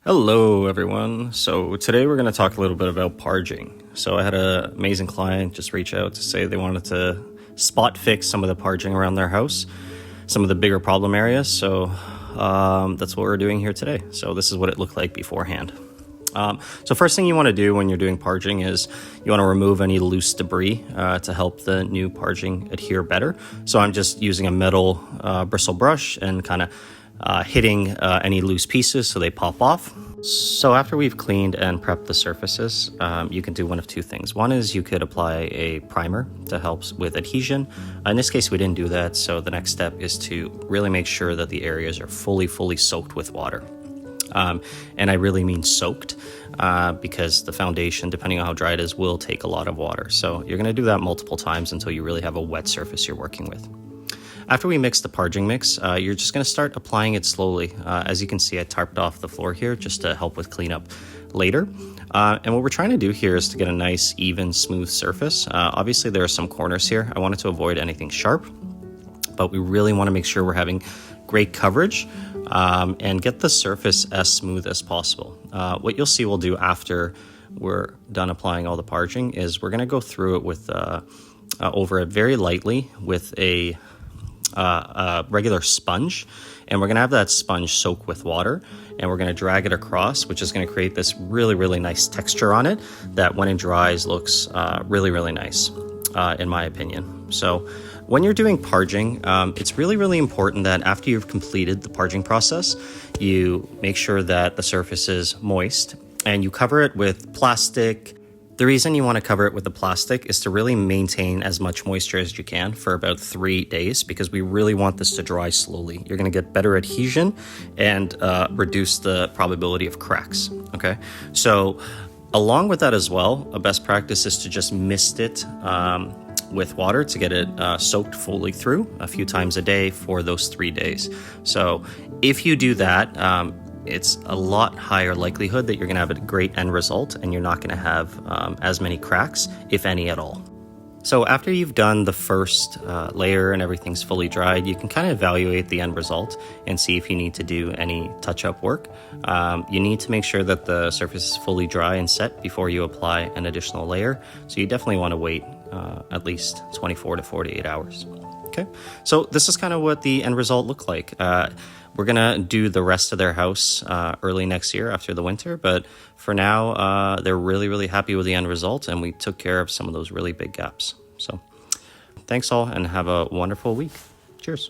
Hello everyone. So today we're going to talk a little bit about parging. So I had an amazing client just reach out to say they wanted to spot fix some of the parging around their house, some of the bigger problem areas. So that's what we're doing here today. So this is what it looked like beforehand. So first thing you want to do when you're doing parging is you want to remove any loose debris to help the new parging adhere better. So I'm just using a metal bristle brush and kind of hitting any loose pieces so they pop off. So after we've cleaned and prepped the surfaces, you can do one of two things. One is you could apply a primer to help with adhesion. In this case, we didn't do that. So the next step is to really make sure that the areas are fully soaked with water. And I really mean soaked because the foundation, depending on how dry it is, will take a lot of water. So you're going to do that multiple times until you really have a wet surface you're working with. After we mix the parging mix, you're just going to start applying it slowly. As you can see, I tarped off the floor here just to help with cleanup later. And what we're trying to do here is to get a nice, even, smooth surface. Obviously, there are some corners here. I wanted to avoid anything sharp, but we really want to make sure we're having great coverage and get the surface as smooth as possible. What you'll see we'll do after we're done applying all the parging is we're going to go through it with over it very lightly with a regular sponge, and we're going to have that sponge soak with water, and we're going to drag it across, which is going to create this really nice texture on it that when it dries looks really nice, in my opinion. So when you're doing parging, it's really important that after you've completed the parging process, you make sure that the surface is moist and you cover it with plastic. The reason you want to cover it with the plastic is to really maintain as much moisture as you can for about 3 days, because we really want this to dry slowly. You're going to get better adhesion and reduce the probability of cracks. Okay, so along with that as well, a best practice is to just mist it with water to get it soaked fully through a few times a day for those 3 days. So if you do that, it's a lot higher likelihood that you're going to have a great end result and you're not going to have as many cracks, if any at all. So after you've done the first layer and everything's fully dried, you can kind of evaluate the end result and see if you need to do any touch-up work. You need to make sure that the surface is fully dry and set before you apply an additional layer. So you definitely want to wait at least 24 to 48 hours. Okay, so this is kind of what the end result looked like. We're gonna do the rest of their house early next year after the winter, but for now, they're really happy with the end result, and we took care of some of those really big gaps. So thanks all, and have a wonderful week. Cheers.